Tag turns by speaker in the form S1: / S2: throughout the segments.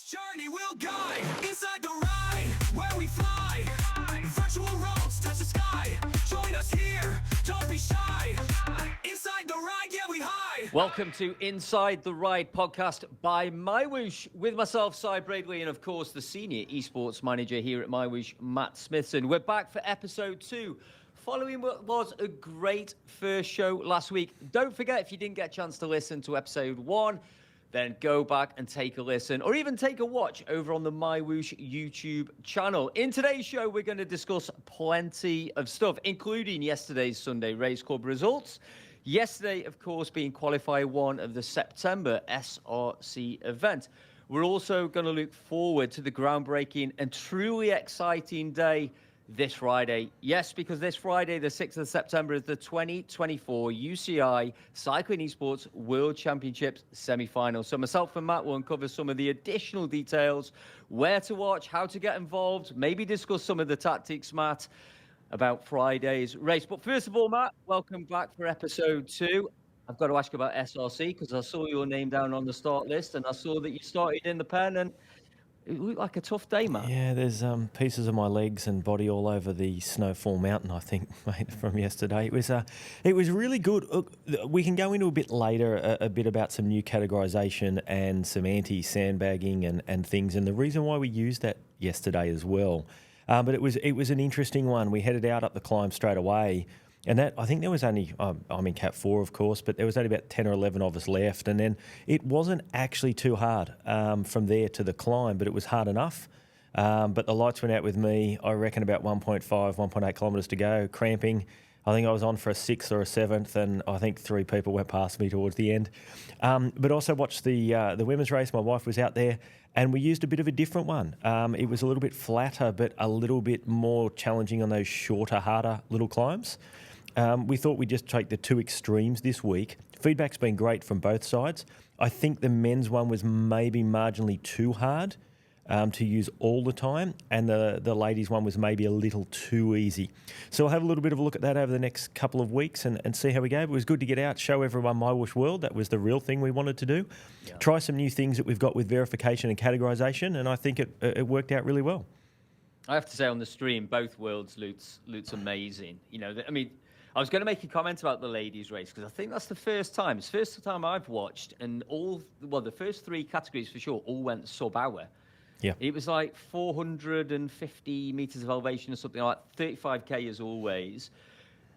S1: This journey will guide inside the ride where we fly. Virtual roads touch the sky. Join us here, don't be shy. Inside the ride, yeah, we hide.
S2: Welcome to Inside the Ride podcast by MyWhoosh with myself, Bradeley, and of course the senior esports manager here at MyWhoosh, Matt Smithson. We're back for episode 2. Following what was a great first show last week. Don't forget, if you didn't get a chance to listen to episode 1, then go back and take a listen or even take a watch over on the MyWhoosh YouTube channel. In today's show, we're going to discuss plenty of stuff, including yesterday's Sunday Race Club results. Yesterday, of course, being qualifier 1 of the September SRC event. We're also going to look forward to the groundbreaking and truly exciting day this Friday. Yes, because this Friday, the 6th of September, is the 2024 UCI Cycling Esports World Championships semi-final. So myself and Matt will uncover some of the additional details, where to watch, how to get involved, maybe discuss some of the tactics, Matt, about Friday's race. But first of all, Matt, welcome back for episode 2. I've got to ask you about SRC because I saw your name down on the start list and I saw that you started in the pen and it looked like a tough day, Matt.
S3: Yeah, there's pieces of my legs and body all over the Snowfall Mountain, I think, mate, from yesterday. It was really good. Look, we can go into a bit later a bit about some new categorization and some anti-sandbagging and things, and the reason why we used that yesterday as well. But it was an interesting one. We headed out up the climb straight away. And that, I think there was only, I'm in Cat 4, of course, but there was only about 10 or 11 of us left. And then it wasn't actually too hard from there to the climb, but it was hard enough. But the lights went out with me, I reckon about 1.8 kilometres to go, cramping. I think I was on for a 6th or a 7th, and I think 3 people went past me towards the end. But also watched the women's race. My wife was out there, and we used a bit of a different one. It was a little bit flatter, but a little bit more challenging on those shorter, harder little climbs. We thought we'd just take the 2 extremes this week. Feedback's been great from both sides. I think the men's one was maybe marginally too hard to use all the time, and the ladies' one was maybe a little too easy. So we'll have a little bit of a look at that over the next couple of weeks and see how we go. It was good to get out, show everyone MyWhoosh World. That was the real thing we wanted to do. Yeah. Try some new things that we've got with verification and categorization, and I think it worked out really well.
S2: I have to say on the stream, both worlds looks amazing. You know, I mean, I was going to make a comment about the ladies' race because I think that's the first time. It's the first time I've watched, and the first 3 categories for sure all went sub-hour. Yeah. It was like 450 meters of elevation or something like 35K as always.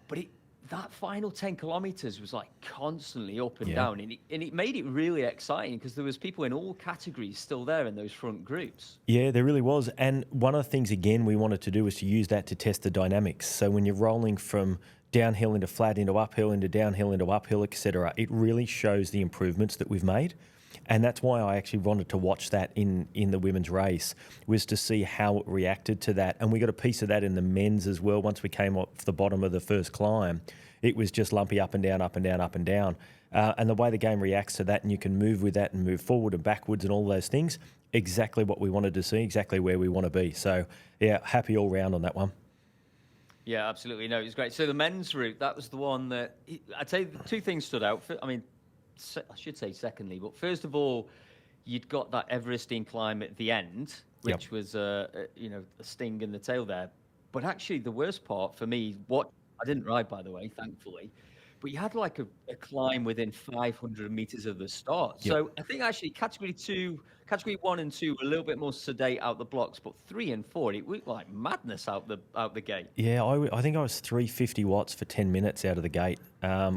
S2: But that final 10 kilometers was like constantly up and down. And it made it really exciting because there was people in all categories still there in those front groups. Yeah,
S3: there really was. And one of the things, again, we wanted to do was to use that to test the dynamics. So when you're rolling from downhill into flat, into uphill, into downhill, into uphill, etc., it really shows the improvements that we've made. And that's why I actually wanted to watch that in the women's race, was to see how it reacted to that. And we got a piece of that in the men's as well. Once we came off the bottom of the first climb, it was just lumpy up and down, up and down, up and down. And the way the game reacts to that, and you can move with that and move forward and backwards and all those things, exactly what we wanted to see, exactly where we want to be. So, yeah, happy all round on that one.
S2: Yeah, absolutely. No, it was great. So the men's route, that was the one that, I'd say 2 things stood out. I should say secondly, but first of all, you'd got that Everesting climb at the end, which was a sting in the tail there. But actually, the worst part for me, I didn't ride, by the way, thankfully, but you had like a climb within 500 meters of the start. Yep. So I think actually category 1 and 2 were a little bit more sedate out the blocks, but 3 and 4, it looked like madness out the gate.
S3: Yeah, I think I was 350 watts for 10 minutes out of the gate,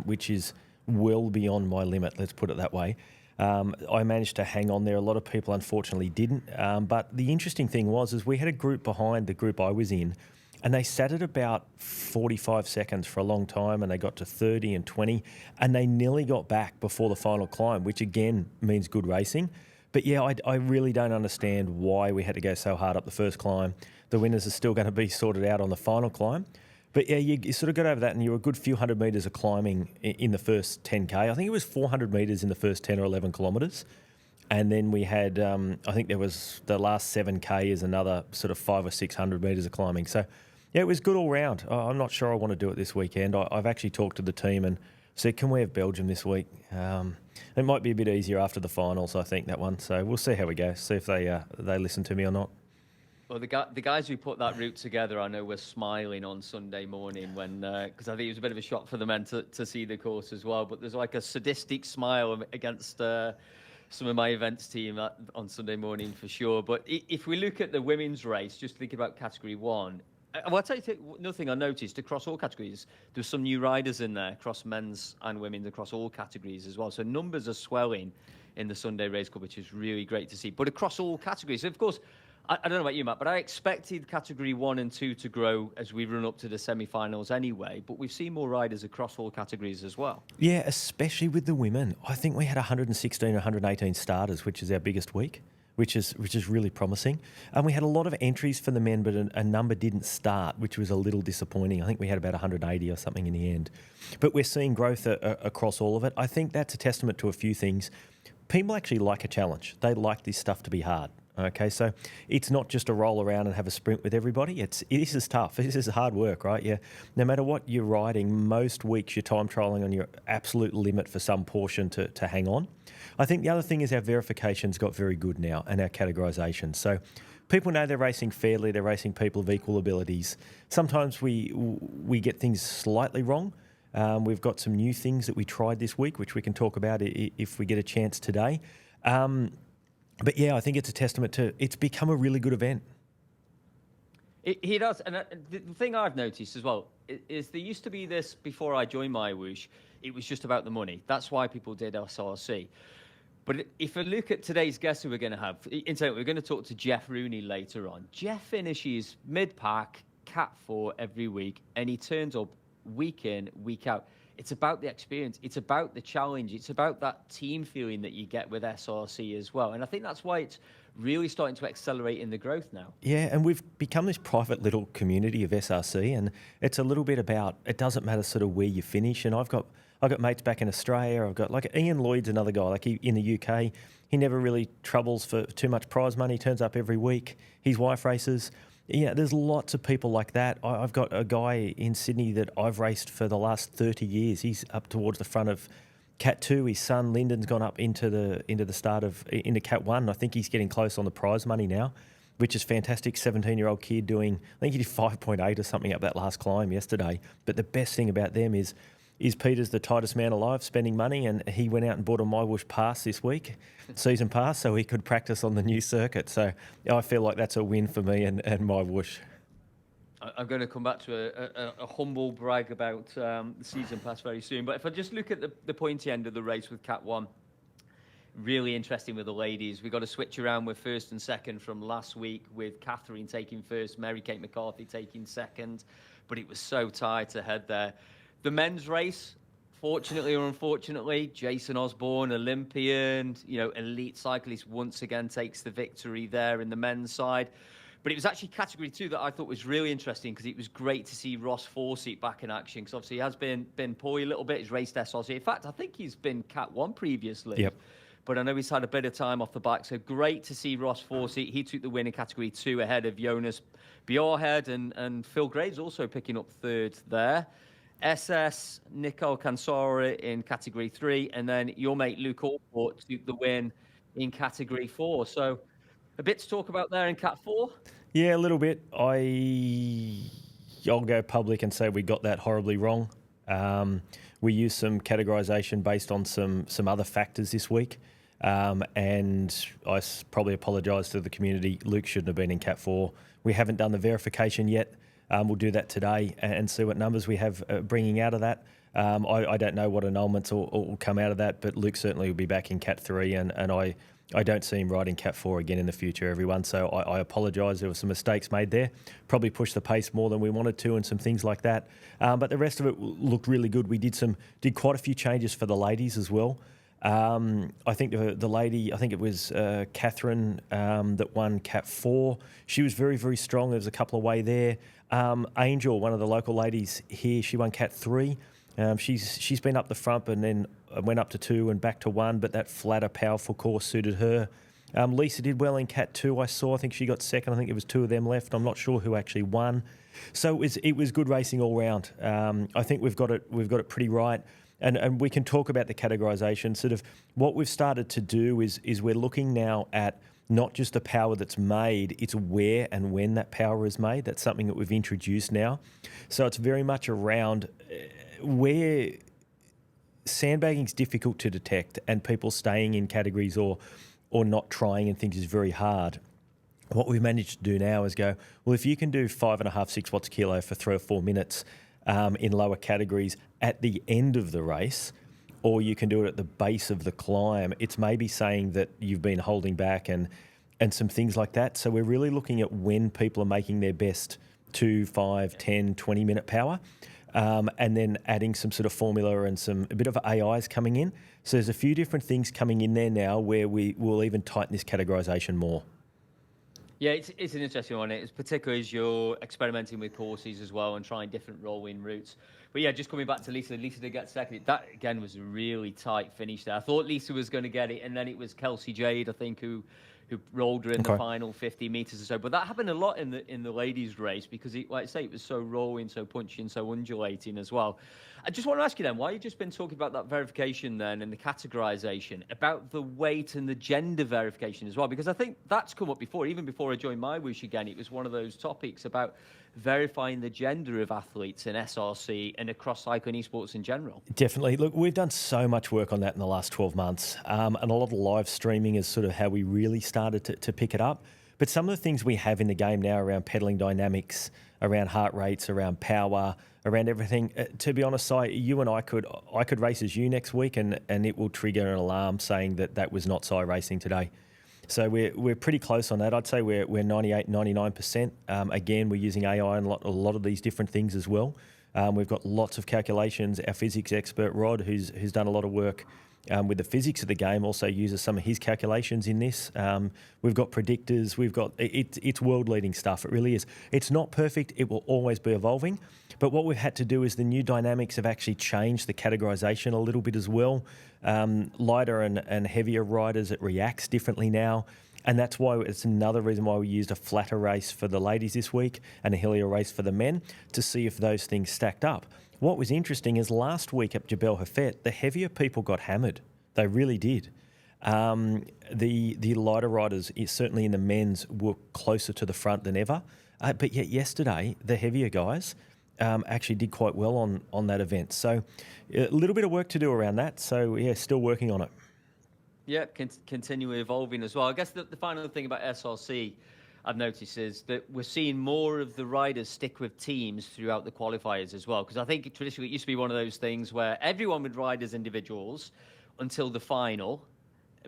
S3: which is well beyond my limit, let's put it that way. I managed to hang on there. A lot of people unfortunately didn't. But the interesting thing was we had a group behind the group I was in, and they sat at about 45 seconds for a long time, and they got to 30 and 20, and they nearly got back before the final climb, which again means good racing. But yeah, I really don't understand why we had to go so hard up the first climb. The winners are still going to be sorted out on the final climb. But yeah, you sort of got over that, and you were a good few hundred metres of climbing in the first 10K. I think it was 400 metres in the first 10 or 11 kilometres. And then we had, I think there was the last 7K is another sort of 500 or 600 metres of climbing. So yeah, it was good all round. I'm not sure I want to do it this weekend. I've actually talked to the team and said, can we have Belgium this week? It might be a bit easier after the finals, I think, that one. So we'll see how we go, see if they listen to me or not.
S2: Well, the guys who put that route together, I know, were smiling on Sunday morning when, because I think it was a bit of a shock for the men to see the course as well. But there's like a sadistic smile against some of my events team on Sunday morning for sure. But if we look at the women's race, just thinking about Category 1, well, I'll tell you another thing I noticed across all categories, there's some new riders in there across men's and women's, across all categories as well. So numbers are swelling in the Sunday Race Cup, which is really great to see. But across all categories, of course, I don't know about you, Matt, but I expected Category 1 and 2 to grow as we run up to the semi-finals anyway. But we've seen more riders across all categories as well.
S3: Yeah, especially with the women. I think we had 116 or 118 starters, which is our biggest week, which is really promising. And we had a lot of entries for the men, but a number didn't start, which was a little disappointing. I think we had about 180 or something in the end. But we're seeing growth across all of it. I think that's a testament to a few things. People actually like a challenge. They like this stuff to be hard. Okay, so it's not just a roll around and have a sprint with everybody. This is tough. This is hard work, right? Yeah. No matter what you're riding, most weeks you're time trialling on your absolute limit for some portion to hang on. I think the other thing is our verification's got very good now and our categorization. So people know they're racing fairly. They're racing people of equal abilities. Sometimes we get things slightly wrong. We've got some new things that we tried this week, which we can talk about if we get a chance today. But yeah, I think it's a testament to it's become a really good event.
S2: He does. And the thing I've noticed as well is there used to be this before I joined MyWhoosh, it was just about the money. That's why people did SRC. But if I look at today's guest who we're going to have, incidentally, we're going to talk to Jeff Rooney later on. Jeff finishes mid-pack, Cat 4 every week, and he turns up week in, week out. It's about the experience. It's about the challenge. It's about that team feeling that you get with SRC as well. And I think that's why it's really starting to accelerate in the growth now.
S3: Yeah, and we've become this private little community of SRC, and it's a little bit about, it doesn't matter sort of where you finish. And I've got mates back in Australia. I've got, like, Ian Lloyd's another guy, like in the UK. He never really troubles for too much prize money. He turns up every week. His wife races. Yeah, there's lots of people like that. I've got a guy in Sydney that I've raced for the last 30 years. He's up towards the front of Cat 2. His son Lyndon's gone up into Cat 1. I think he's getting close on the prize money now, which is fantastic. 17-year-old kid doing, I think he did 5.8 or something up that last climb yesterday. But the best thing about them is Peter's the tightest man alive, spending money, and he went out and bought a MyWhoosh pass this week, season pass, so he could practice on the new circuit. So I feel like that's a win for me and MyWhoosh.
S2: I'm going to come back to a humble brag about the season pass very soon. But if I just look at the pointy end of the race with Cat 1, really interesting with the ladies. We got to switch around with first and second from last week, with Catherine taking first, Mary-Kate McCarthy taking second. But it was so tight ahead there. The men's race, fortunately or unfortunately, Jason Osborne, Olympian, elite cyclist, once again takes the victory there in the men's side. But it was actually Category 2 that I thought was really interesting, because it was great to see Ross Forsyth back in action, because obviously he has been poorly a little bit. He's raced SRC. In fact, I think he's been Cat 1 previously.
S3: Yep.
S2: But I know he's had a bit of time off the bike. So great to see Ross Forsyth. He took the win in Category 2 ahead of Jonas Bjorhead, and Phil Graves also picking up third there. SS, Nicole Cansora in Category 3, and then your mate Luke Allport took the win in Category 4. So a bit to talk about there in Cat 4?
S3: Yeah, a little bit. I'll go public and say we got that horribly wrong. We used some categorization based on some other factors this week, and I probably apologise to the community. Luke shouldn't have been in Cat 4. We haven't done the verification yet. We'll do that today and see what numbers we have bringing out of that. I don't know what annulments will come out of that, but Luke certainly will be back in Cat 3, and I don't see him riding Cat 4 again in the future, everyone. So I apologise. There were some mistakes made there. Probably pushed the pace more than we wanted to and some things like that. But the rest of it looked really good. We did quite a few changes for the ladies as well. I think the lady, I think it was Catherine that won Cat 4. She was very, very strong. There was a couple away there. Angel, one of the local ladies here, she won Cat 3. She's been up the front and then went up to 2 and back to 1, but that flatter, powerful course suited her. Lisa did well in Cat 2. I think she got second. I think it was 2 of them left. I'm not sure who actually won. So it was good racing all round. I think we've got it pretty right. and we can talk about the categorization. Sort of what we've started to do is we're looking now at not just the power that's made, it's where and when that power is made. That's something that we've introduced now. So it's very much around where sandbagging is difficult to detect and people staying in categories or not trying and things is very hard. What we've managed to do now is go, well, if you can do 5.5, 6 watts a kilo for 3 or 4 minutes in lower categories at the end of the race, or you can do it at the base of the climb, it's maybe saying that you've been holding back and some things like that. So we're really looking at when people are making their best 2, 5, 10, 20-minute power, and then adding some sort of formula and a bit of AIs coming in. So there's a few different things coming in there now where we will even tighten this categorization more.
S2: Yeah, it's an interesting one. It's particularly as you're experimenting with courses as well and trying different rolling routes. But yeah, just coming back to Lisa did get second. That, again, was a really tight finish there. I thought Lisa was going to get it, and then it was Kelsey Jade, I think, who rolled her in the final 50 metres or so. But that happened a lot in the ladies' race because, like I say, it was so rolling, so punchy and so undulating as well. I just want to ask you then, why you've just been talking about that verification then and the categorisation, about the weight and the gender verification as well, because I think that's come up before, even before I joined MyWhoosh again. It was one of those topics about verifying the gender of athletes in SRC and across cycling esports in general.
S3: Definitely. Look, we've done so much work on that in the last 12 months, and a lot of live streaming is sort of how we really started to pick it up. But some of the things we have in the game now around pedaling dynamics, around heart rates, around power, around everything, to be honest, Si, you and I could race as you next week and it will trigger an alarm saying that was not Si racing today. So we're pretty close on that. I'd say we're 98, 99%. Again, we're using AI and a lot of these different things as well. We've got lots of calculations. Our physics expert, Rod, who's done a lot of work with the physics of the game, also uses some of his calculations in this. We've got predictors. It's world-leading stuff. It really is. It's not perfect. It will always be evolving. But what we've had to do is the new dynamics have actually changed the categorization a little bit as well. Lighter and heavier riders, it reacts differently now. And that's why it's another reason why we used a flatter race for the ladies this week and a hillier race for the men to see if those things stacked up. What was interesting is last week at Jebel Hafet, the heavier people got hammered. They really did. The lighter riders, certainly in the men's, were closer to the front than ever. But yet yesterday, the heavier guys actually did quite well on that event. So a little bit of work to do around that. So yeah, still working on it.
S2: Yeah, continually evolving as well. I guess the final thing about SRC I've noticed is that we're seeing more of the riders stick with teams throughout the qualifiers as well. Because I think traditionally it used to be one of those things where everyone would ride as individuals until the final,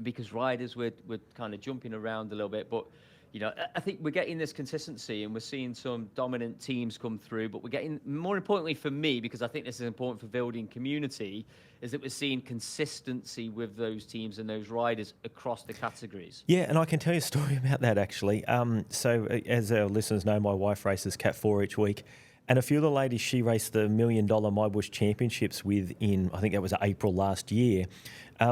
S2: because riders were kind of jumping around a little bit. But you know, I think we're getting this consistency and we're seeing some dominant teams come through, but we're getting, more importantly for me, because I think this is important for building community, is that we're seeing consistency with those teams and those riders across the categories.
S3: Yeah, and I can tell you a story about that actually. So as our listeners know, my wife races Cat 4 each week. And a few of the ladies she raced the $1 million MyWhoosh championships with in, I think that was April last year.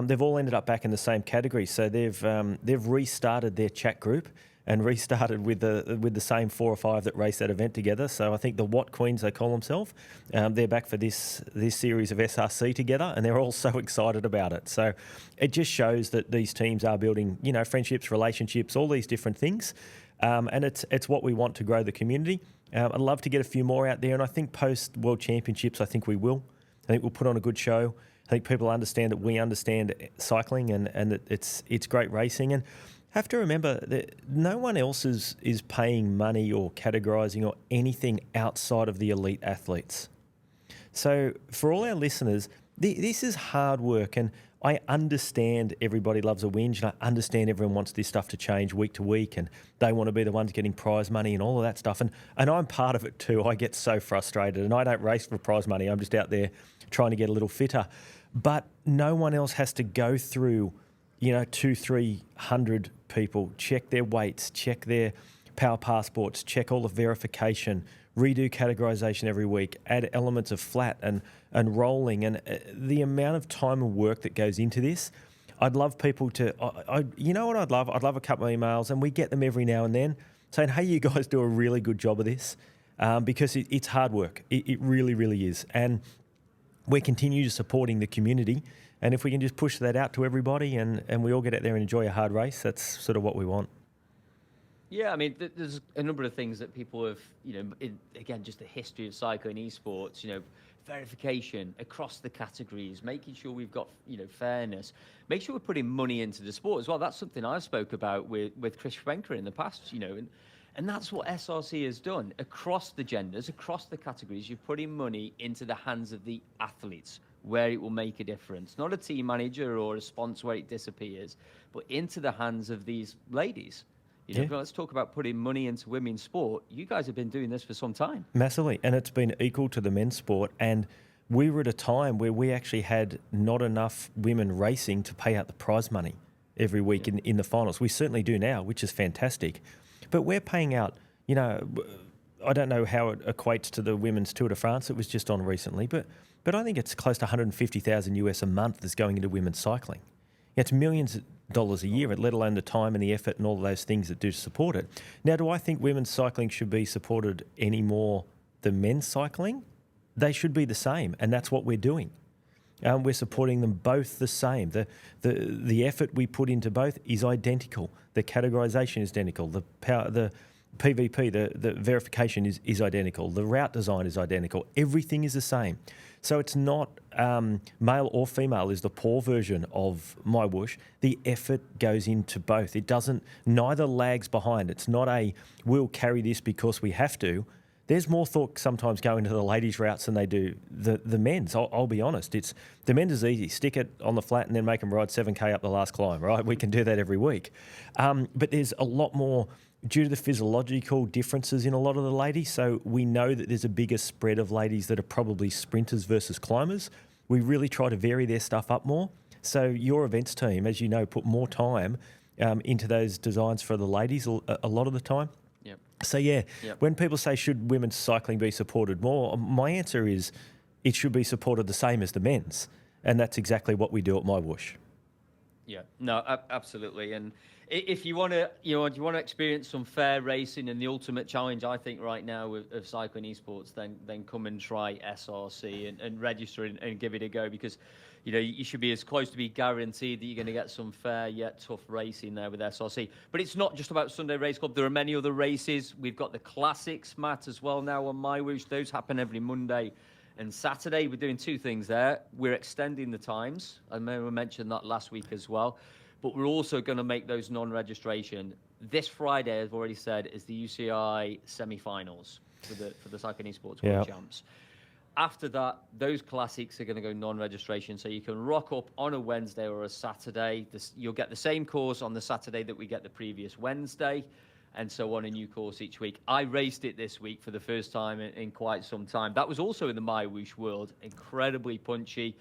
S3: They've all ended up back in the same category. So they've restarted their chat group and restarted with the same 4 or 5 that raced that event together. So I think the Watt Queens, they call themselves, they're back for this series of SRC together, and they're all so excited about it. So it just shows that these teams are building, you know, friendships, relationships, all these different things, and it's what we want to grow the community. I'd love to get a few more out there, and I think post World Championships, I think we will. I think we'll put on a good show. I think people understand that we understand cycling and that it's great racing. And have to remember that no one else is paying money or categorising or anything outside of the elite athletes. So for all our listeners, this is hard work, and I understand everybody loves a whinge, and I understand everyone wants this stuff to change week to week, and they want to be the ones getting prize money and all of that stuff. And I'm part of it too. I get so frustrated, and I don't race for prize money. I'm just out there trying to get a little fitter. But no one else has to go through, you know, 200-300 people, check their weights, check their power passports, check all the verification, redo categorization every week, add elements of flat and rolling, and the amount of time and work that goes into this. I'd love people to, you know what I'd love? I'd love a couple of emails, and we get them every now and then, saying, hey, you guys do a really good job of this, because it's hard work. It really, really is. And we're continuing to supporting the community. And if we can just push that out to everybody and we all get out there and enjoy a hard race, that's sort of what we want.
S2: Yeah, I mean, there's a number of things that people have, again, just the history of cycling esports, verification across the categories, making sure we've got, fairness, make sure we're putting money into the sport as well. That's something I spoke about with Chris Schwenker in the past, and that's what SRC has done across the genders, across the categories. You're putting money into the hands of the athletes where it will make a difference, not a team manager or a sponsor where it disappears, but into the hands of these ladies. Let's talk about putting money into women's sport. You guys have been doing this for some time.
S3: Massively. And it's been equal to the men's sport. And we were at a time where we actually had not enough women racing to pay out the prize money every week in the finals. We certainly do now, which is fantastic. But we're paying out, I don't know how it equates to the women's Tour de France. It was just on recently. But I think it's close to $150,000 US a month that's going into women's cycling. It's millions of dollars a year, let alone the time and the effort and all of those things that do support it. Now, do I think women's cycling should be supported any more than men's cycling? They should be the same, and that's what we're doing. We're supporting them both the same. The effort we put into both is identical. The categorization is identical. The PVP, the verification is identical. The route design is identical. Everything is the same. So it's not male or female is the poor version of MyWhoosh. The effort goes into both. Neither lags behind. It's not we'll carry this because we have to. There's more thought sometimes going to the ladies' routes than they do the men's. I'll be honest. The men's is easy. Stick it on the flat and then make them ride 7K up the last climb, right? We can do that every week. But there's a lot more due to the physiological differences in a lot of the ladies. So we know that there's a bigger spread of ladies that are probably sprinters versus climbers. We really try to vary their stuff up more. So your events team, as you know, put more time into those designs for the ladies a lot of the time.
S2: Yep.
S3: So when people say should women's cycling be supported more, my answer is it should be supported the same as the men's. And that's exactly what we do at MyWhoosh.
S2: Yeah, no, absolutely. And if you want to, experience some fair racing and the ultimate challenge, I think right now of cycling esports, then come and try SRC and register and give it a go, because you should be as close to be guaranteed that you're going to get some fair yet tough racing there with SRC. But it's not just about Sunday Race Club. There are many other races. We've got the classics, Matt, as well now on MyWhoosh. Those happen every Monday and Saturday. We're doing two things there. We're extending the times. I may have mentioned that last week as well. But we're also going to make those non-registration. This Friday, I've already said, is the UCI semi-finals for the Cycling Esports World Champs. After that, those classics are going to go non-registration, so you can rock up on a Wednesday or a Saturday. You'll get the same course on the Saturday that we get the previous Wednesday, and so on, a new course each week. I raced it this week for the first time in quite some time. That was also in the MyWhoosh world, incredibly punchy.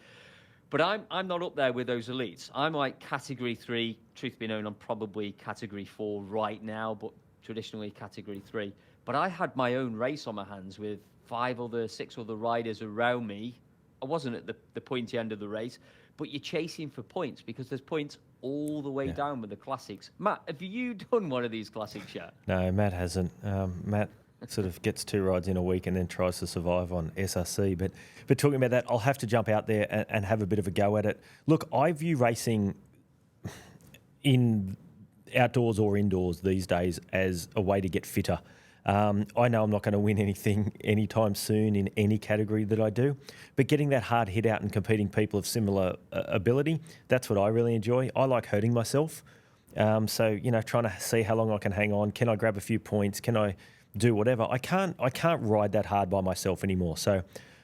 S2: But I'm not up there with those elites. I'm like Category 3. Truth be known, I'm probably Category 4 right now, but traditionally Category 3. But I had my own race on my hands with 6 other riders around me. I wasn't at the pointy end of the race, but you're chasing for points because there's points all the way down with the classics. Matt, have you done one of these classics yet?
S3: No, Matt hasn't. Matt sort of gets 2 rides in a week and then tries to survive on SRC. But talking about that, I'll have to jump out there and have a bit of a go at it. Look, I view racing in outdoors or indoors these days as a way to get fitter. I know I'm not going to win anything anytime soon in any category that I do, but getting that hard hit out and competing people of similar ability, that's what I really enjoy. I like hurting myself. So, trying to see how long I can hang on. Can I grab a few points? Can I do whatever? I can't ride that hard by myself anymore. So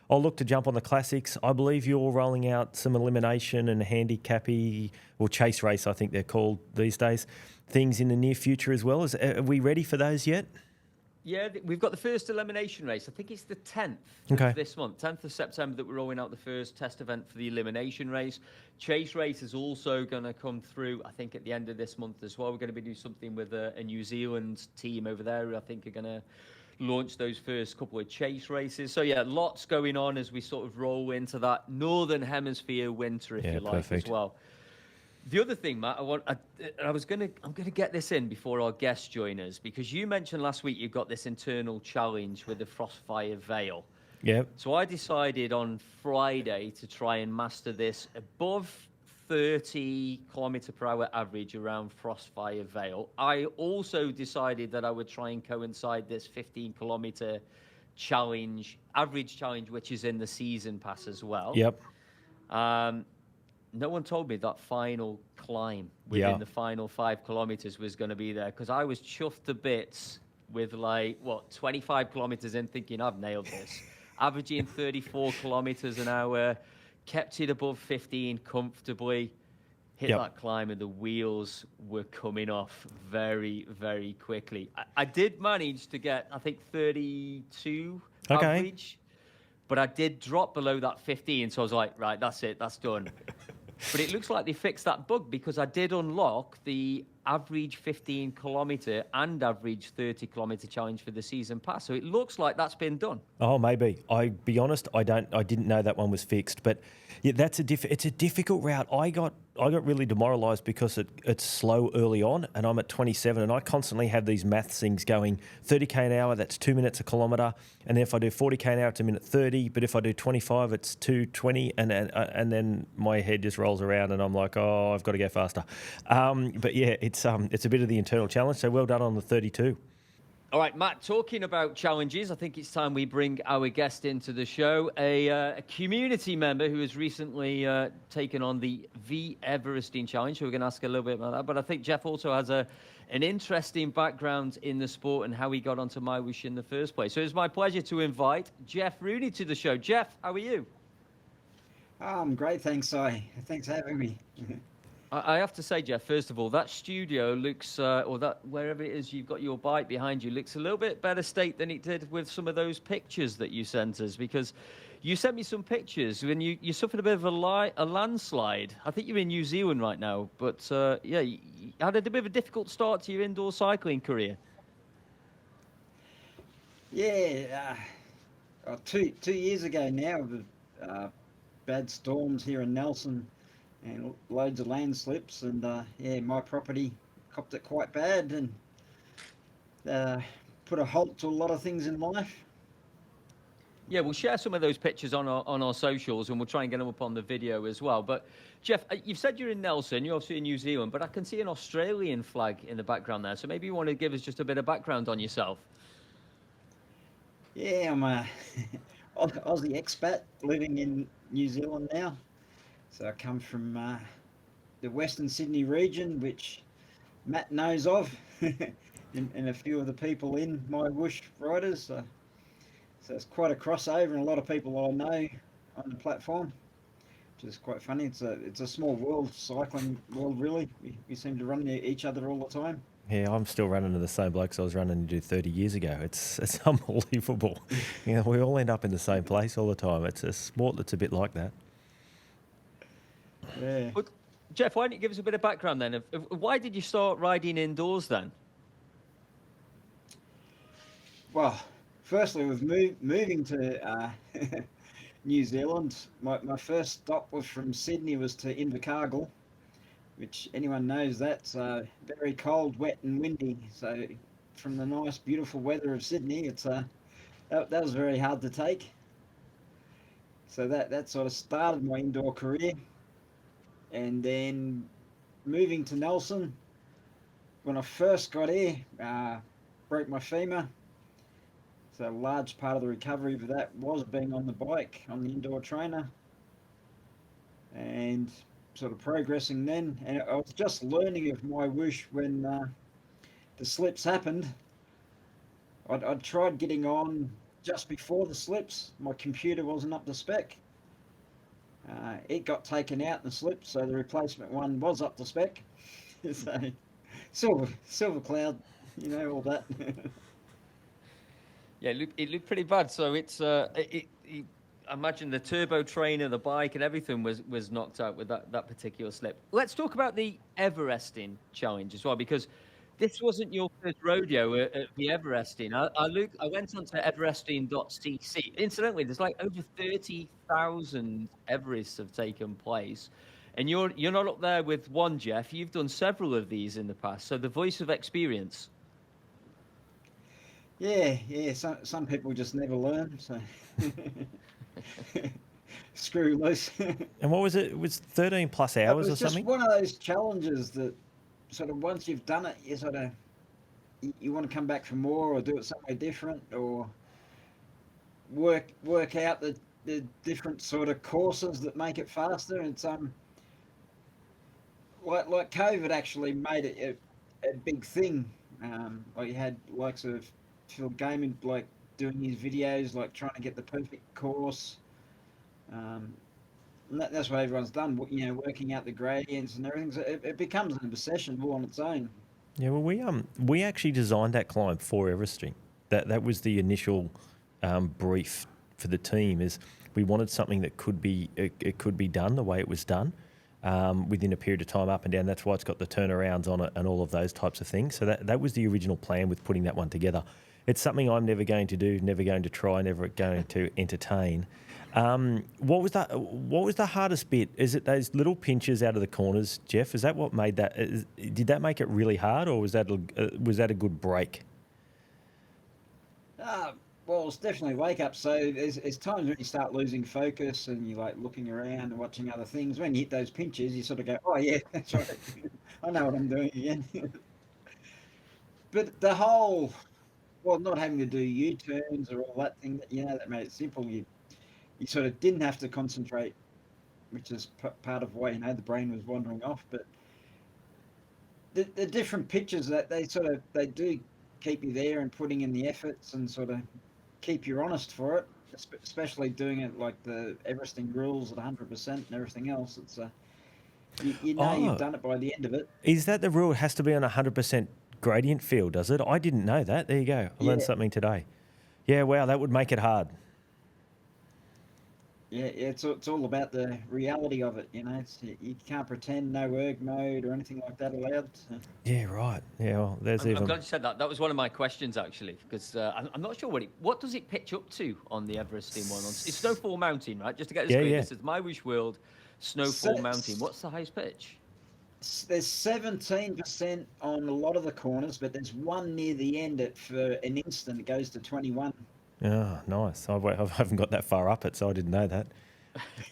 S3: I'll look to jump on the classics. I believe you're rolling out some elimination and handicappy or chase race, I think they're called these days, things in the near future as well. Are we ready for those yet?
S2: Yeah, we've got the first elimination race. I think it's the 10th of this month, 10th of September, that we're rolling out the first test event for the elimination race. Chase race is also going to come through, I think, at the end of this month as well. We're going to be doing something with a New Zealand team over there who I think are going to launch those first couple of chase races. So, yeah, lots going on as we sort of roll into that Northern Hemisphere winter, if you like, as well. The other thing, Matt, I'm going to get this in before our guests join us, because you mentioned last week you've got this internal challenge with the Frostfire Veil.
S3: Yep.
S2: So I decided on Friday to try and master this above 30 kilometer per hour average around Frostfire Vale. I also decided that I would try and coincide this 15 kilometer challenge, average challenge, which is in the season pass as well.
S3: Yep.
S2: No one told me that final climb within the final 5 kilometers was going to be there, because I was chuffed to bits with 25 kilometers in, thinking I've nailed this. Averaging 34 kilometers an hour, kept it above 15 comfortably, hit that climb, and the wheels were coming off very, very quickly. I did manage to get, I think, 32 average, but I did drop below that 15, so I was like, right, that's it, that's done. But it looks like they fixed that bug, because I did unlock the average 15 kilometer and average 30 kilometer challenge for the season pass. So it looks like that's been done.
S3: Oh, maybe. I'll be honest, I didn't know that one was fixed. But yeah, it's a difficult route. I got really demoralised because it's slow early on, and I'm at 27, and I constantly have these maths things going. 30k an hour, that's 2 minutes a kilometre, and then if I do 40k an hour, it's a minute 30. But if I do 25, it's 2:20, and then my head just rolls around, and I'm like, oh, I've got to go faster. But yeah, it's a bit of the internal challenge. So well done on the 32.
S2: All right, Matt, talking about challenges, I think it's time we bring our guest into the show, a community member who has recently taken on the Everesting challenge. So we're going to ask a little bit about that. But I think Jeff also has an interesting background in the sport and how he got onto MyWhoosh in the first place. So it's my pleasure to invite Jeff Rooney to the show. Jeff, how are you?
S4: I'm great, thanks, Si. Thanks for having me.
S2: I have to say, Jeff, first of all, that studio looks, or that wherever it is you've got your bike behind you, looks a little bit better state than it did with some of those pictures that you sent us, because you sent me some pictures when you suffered a bit of a landslide. I think you're in New Zealand right now, but yeah, you had a bit of a difficult start to your indoor cycling career.
S4: Yeah, 2 years ago now, bad storms here in Nelson, and loads of landslips, and yeah, my property copped it quite bad, and put a halt to a lot of things in life.
S2: Yeah, we'll share some of those pictures on our socials, and we'll try and get them up on the video as well. But Jeff, you've said you're in Nelson, you're obviously in New Zealand, but I can see an Australian flag in the background there. So maybe you want to give us just a bit of background on yourself.
S4: Yeah, I'm a Aussie expat living in New Zealand now. So I come from the Western Sydney region, which Matt knows of, and a few of the people in MyWhoosh riders. So it's quite a crossover, and a lot of people I know on the platform, which is quite funny. It's a small world, cycling world, really. We seem to run into each other all the time.
S3: Yeah, I'm still running into the same blokes I was running into 30 years ago. It's unbelievable. You know, we all end up in the same place all the time. It's a sport that's a bit like that.
S4: Yeah.
S2: But Jeff, why don't you give us a bit of background then? Why did you start riding indoors then?
S4: Well, firstly, with moving to New Zealand, my first stop was from Sydney was to Invercargill, which anyone knows that's very cold, wet and windy. So from the nice, beautiful weather of Sydney, it's that was very hard to take. So that sort of started my indoor career. And then moving to Nelson, when I first got here, broke my femur. So a large part of the recovery for that was being on the bike, on the indoor trainer, and sort of progressing then. And I was just learning of MyWhoosh when the slips happened. I'd tried getting on just before the slips. My computer wasn't up to spec. It got taken out in the slip, so the replacement one was up to spec. So silver cloud, you know, all that.
S2: Yeah, it looked pretty bad. So it's I imagine the turbo trainer, the bike, and everything was knocked out with that particular slip. Let's talk about the Everesting challenge as well, because this wasn't your first rodeo at the Everesting. I went onto everesting.cc. Incidentally, there's like over 30,000 Everests have taken place. And you're not up there with one, Jeff. You've done several of these in the past. So the voice of experience.
S4: Yeah. Some people just never learn, so screw loose.
S3: And what was it? It was 13 plus
S4: It
S3: hours
S4: was
S3: or
S4: just
S3: something?
S4: one of those challenges that sort of once you've done it, you sort of you want to come back for more or do it somewhere different or work out the different sort of courses that make it faster. And like COVID actually made it a big thing. Like you had likes of Phil Gaiman like doing his videos, like trying to get the perfect course. Um, and that's what everyone's done. Working out the gradients and everything. So it becomes an obsession all on its own.
S3: Yeah, well, we actually designed that climb for Everesting. That was the initial brief for the team. Is we wanted something that it could be done the way it was done within a period of time, up and down. That's why it's got the turnarounds on it and all of those types of things. So that was the original plan with putting that one together. It's something I'm never going to do, never going to try, never going to entertain. What was the hardest bit? Is it those little pinches out of the corners, Jeff? Is that what made that? Did that make it really hard, or was that a good break?
S4: Uh, well, it's definitely wake up. So there's times when you start losing focus and you're like looking around and watching other things. When you hit those pinches, you sort of go, "Oh yeah, that's right. I know what I'm doing again." But the whole, well, not having to do U-turns or all that thing, that made it simple. You sort of didn't have to concentrate, which is part of why the brain was wandering off. But the different pitches that they do keep you there and putting in the efforts and sort of keep you honest for it, especially doing it like the Everesting rules at 100% and everything else. It's you've
S3: Oh,
S4: done it by the end of it.
S3: is that the rule? It has to be on 100% gradient field, does it? I didn't know that. There you go. I learned
S4: Yeah,
S3: something today. Yeah, wow, that would make it hard.
S4: yeah. It's all about the reality of it. You can't pretend no erg mode or anything like that allowed. So.
S3: Yeah, right. Yeah, well, there's
S2: I'm glad
S3: even.
S2: you said that. That was one of my questions actually, because I'm not sure what does it pitch up to on the Everesting one. It's Snowfall Mountain, right? Just to get this
S3: Yeah,
S2: clear,
S3: yeah.
S2: this is MyWhoosh World Snowfall
S4: Se-
S2: Mountain. What's the highest pitch?
S4: There's 17% on a lot of the corners, but there's one near the end that for an instant it goes to 21.
S3: Oh, nice. I haven't got that far up it, so I didn't know that.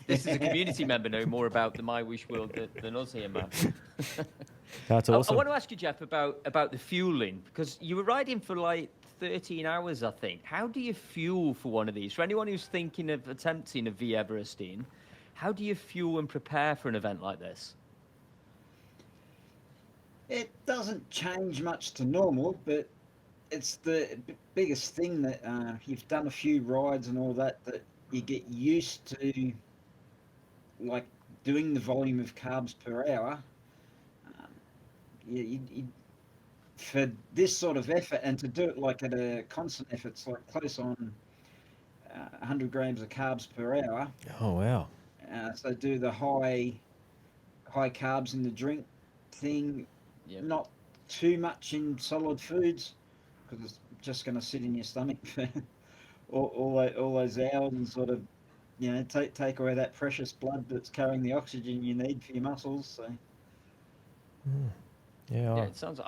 S2: This is a community member know more about the MyWhoosh World than us here, Matt.
S3: That's
S2: I
S3: awesome.
S2: want to ask you, Jeff, about the fueling, because you were riding for like 13 hours, I think. How do you fuel for one of these? For anyone who's thinking of attempting a V Everesting, how do you fuel and prepare for an event like this?
S4: It doesn't change much to normal, but it's the biggest thing that you've done a few rides and all that you get used to, like doing the volume of carbs per hour. Um, for this sort of effort and to do it like at a constant effort, it's like close on 100 grams of carbs per hour.
S3: Oh, wow.
S4: So do the high carbs in the drink thing,
S2: Yep.
S4: not too much in solid foods because it's just going to sit in your stomach for all those hours and sort of take away that precious blood that's carrying the oxygen you need for your muscles. So
S3: Yeah.
S2: Yeah, it sounds.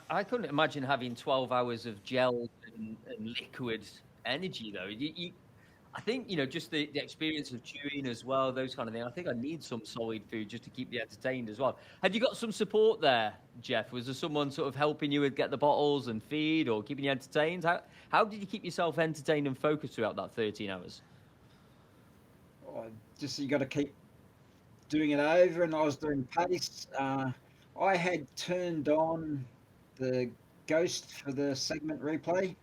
S2: I couldn't imagine having 12 hours of gel and liquid energy though. I think just the experience of chewing as well, those kind of things. I think I need some solid food just to keep me entertained as well. Had you got some support there, Jeff? Was there someone sort of helping you with get the bottles and feed or keeping you entertained? How did you keep yourself entertained and focused throughout that 13 hours?
S4: just you got to keep doing it over. And I was doing pace. I had turned on the ghost for the segment replay,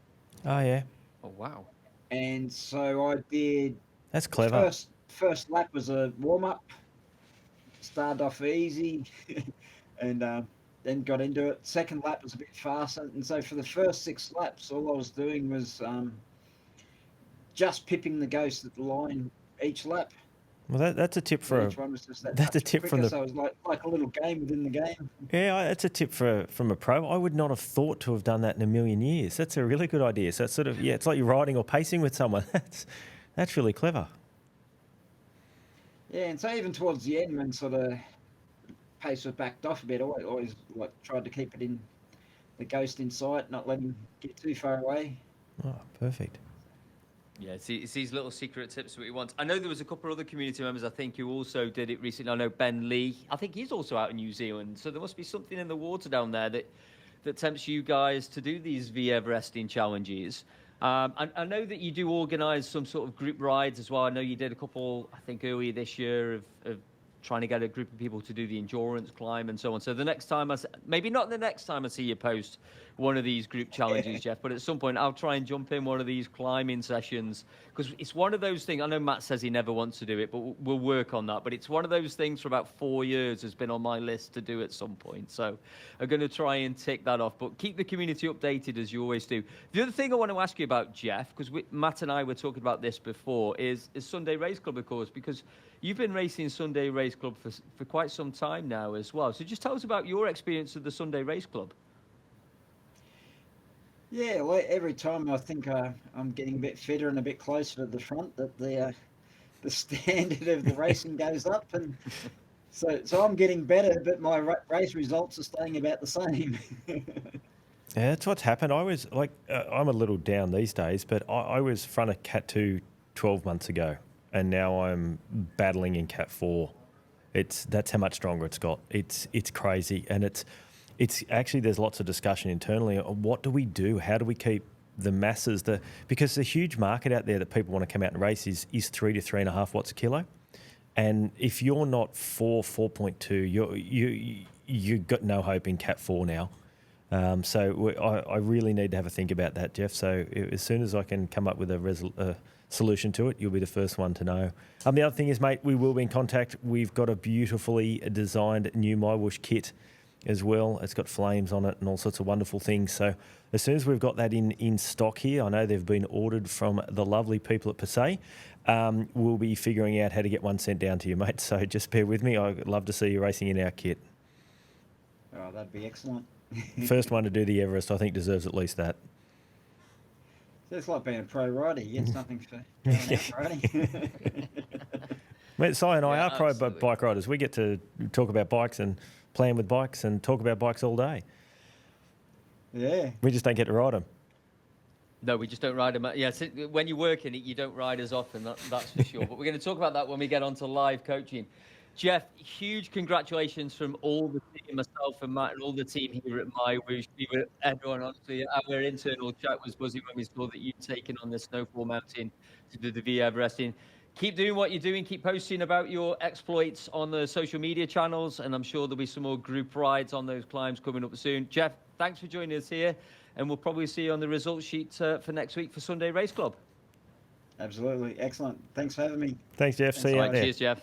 S3: Oh, yeah.
S2: Oh wow.
S4: and so I did.
S3: That's
S4: The
S3: clever.
S4: first lap was a warm up. Started off easy, and then got into it. Second lap was a bit faster, and so for the first 6 laps, all I was doing was just pipping the ghost at the line each lap.
S3: Well, that's a tip
S4: So
S3: for
S4: each one was just that
S3: that's a
S4: touch
S3: tip from
S4: quicker.
S3: the
S4: So it was like a little game within the game.
S3: that's a tip from a pro. I would not have thought to have done that in a million years. That's a really good idea. So it's sort of it's like you're riding or pacing with someone. That's really clever.
S4: Yeah, and so even towards the end, when sort of pace was backed off a bit, I always like tried to keep it in the ghost in sight, not let him get too far away.
S3: Oh, perfect.
S2: Yeah, it's these little secret tips that we want. I know there was a couple of other community members, I think, who also did it recently. I know Ben Lee. I think he's also out in New Zealand. So there must be something in the water down there that tempts you guys to do these Everesting challenges. And I know that you do organise some sort of group rides as well. I know you did a couple, I think, earlier this year of trying to get a group of people to do the endurance climb and so on. So the next time maybe not the next time I see you post one of these group challenges, Jeff, but at some point I'll try and jump in one of these climbing sessions, because it's one of those things. I know Matt says he never wants to do it, but we'll work on that. But it's one of those things for about 4 years has been on my list to do at some point. So I'm going to try and tick that off, but keep the community updated as you always do. The other thing I want to ask you about, Jeff, because Matt and I were talking about this before, is Sunday Race Club, of course, because you've been racing Sunday Race Club for quite some time now as well. So just tell us about your experience of the Sunday Race Club.
S4: Yeah, well, every time I think I'm getting a bit fitter and a bit closer to the front, that the standard of the racing goes up, and so I'm getting better, but my race results are staying about the same.
S3: Yeah, that's what's happened. I was like, I'm a little down these days, but I was front of Cat 2 12 months ago, and now I'm battling in Cat 4. That's how much stronger it's got. It's crazy, and it's actually, there's lots of discussion internally. What do we do? How do we keep the masses? Because the huge market out there that people want to come out and race is 3 to 3.5 watts a kilo, and if you're not 4.2, you got no hope in Cat 4 now. So I really need to have a think about that, Jeff. So as soon as I can come up with a solution to it, you'll be the first one to know. The other thing is, mate, we will be in contact. We've got a beautifully designed new MyWhoosh kit as well. It's got flames on it and all sorts of wonderful things. So as soon as we've got that in stock here, I know they've been ordered from the lovely people at Passay, we'll be figuring out how to get one sent down to you, mate. So just bear with me. I'd love to see you racing in our kit.
S4: Oh, that'd be excellent.
S3: First one to do the Everest, I think, deserves at least that.
S4: So it's like being a pro rider. You get something for going out riding.
S3: Mate, Si and I are pro
S2: absolutely.
S3: bike riders. We get to talk about bikes and plan with bikes and talk about bikes all day.
S4: Yeah.
S3: We just don't get to ride them.
S2: No, we just don't ride them. Yeah, when you work in it, you don't ride as often, that's for sure. But we're going to talk about that when we get onto live coaching. Jeff, huge congratulations from all the team, myself and Matt and all the team here at MyWhoosh. Everyone, honestly, our internal chat was buzzing when we saw that you'd taken on the Snowfall Mountain to do the Everesting. Keep doing what you're doing. Keep posting about your exploits on the social media channels, and I'm sure there'll be some more group rides on those climbs coming up soon. Jeff, thanks for joining us here, and we'll probably see you on the results sheet for next week for Sunday Race Club.
S4: Absolutely. Excellent. Thanks for having me.
S3: Thanks, Jeff. See you out there.
S2: Cheers, Jeff.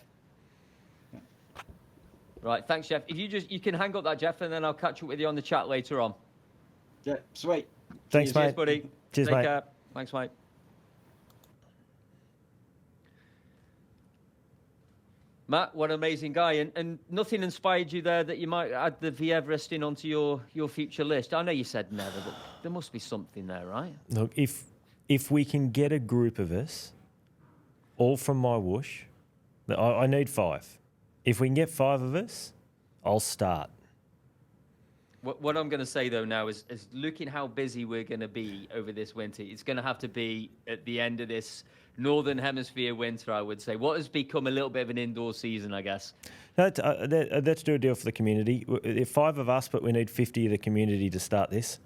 S2: Right, thanks, Jeff. If you can hang up that, Jeff, and then I'll catch up with you on the chat later on.
S4: Yeah, sweet.
S3: Thanks,
S2: Cheers,
S3: mate.
S2: buddy.
S3: Cheers,
S2: Take
S3: mate.
S2: care. Thanks, mate. Matt, what an amazing guy. And nothing inspired you there that you might add the Everesting onto your future list? I know you said never, but there must be something there, right?
S3: Look, if we can get a group of us, all from MyWhoosh, I need 5. If we can get 5 of us, I'll start.
S2: What I'm going to say, though, now is looking how busy we're going to be over this winter. It's going to have to be at the end of this Northern Hemisphere winter, I would say. What has become a little bit of an indoor season, I guess.
S3: Let's do a deal for the community. If 5 of us, but we need 50 of the community to start this.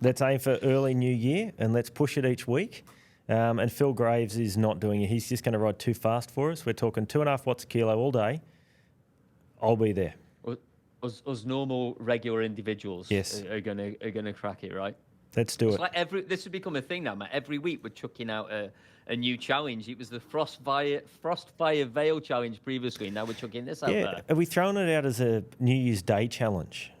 S3: Let's aim for early New Year, and let's push it each week. And Phil Graves is not doing it. He's just going to ride too fast for us. We're talking 2.5 watts a kilo all day. I'll be there.
S2: Us normal, regular individuals
S3: Yes.
S2: are gonna crack it, right?
S3: Let's do
S2: It's
S3: it.
S2: like this has become a thing now, Matt. Every week we're chucking out a new challenge. It was the Frostfire Veil challenge previously. Now we're chucking this out
S3: Yeah,
S2: there.
S3: are we throwing it out as a New Year's Day challenge?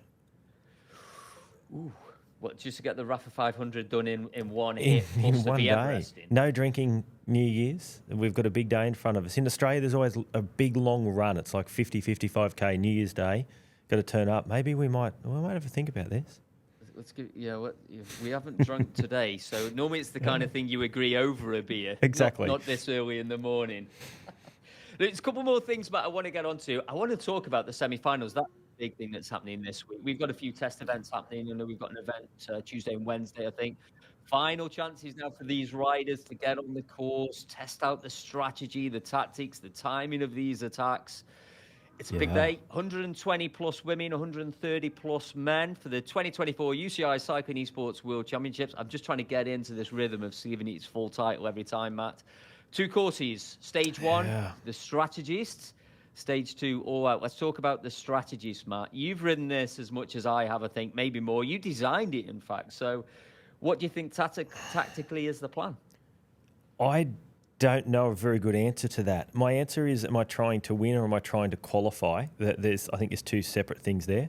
S2: Ooh. What, just to get the Rafa 500 done in one hit?
S3: In
S2: plus
S3: one
S2: the
S3: day.
S2: Everesting?
S3: No drinking New Year's. We've got a big day in front of us. In Australia, there's always a big long run. It's like 50, 55K New Year's Day. Got to turn up. Maybe we might have a think about this.
S2: Let's give, we haven't drunk today, so normally it's the kind of thing you agree over a beer.
S3: Exactly.
S2: Not this early in the morning. There's a couple more things, Matt, I want to get onto. I want to talk about the semi-finals. That's the big thing that's happening this week. We've got a few test events happening. I know we've got an event Tuesday and Wednesday, I think. Final chances now for these riders to get on the course, test out the strategy, the tactics, the timing of these attacks. It's a big day. 120 plus women, 130 plus men for the 2024 UCI Cycling Esports World Championships. I'm just trying to get into this rhythm of giving it its full title every time, Matt. 2 courses. Stage 1, the strategists. Stage 2, all out. Let's talk about the strategists, Matt. You've ridden this as much as I have, I think, maybe more. You designed it, in fact. So what do you think tactically is the plan?
S3: I don't know a very good answer to that. My answer is, am I trying to win or am I trying to qualify? I think there's 2 separate things there.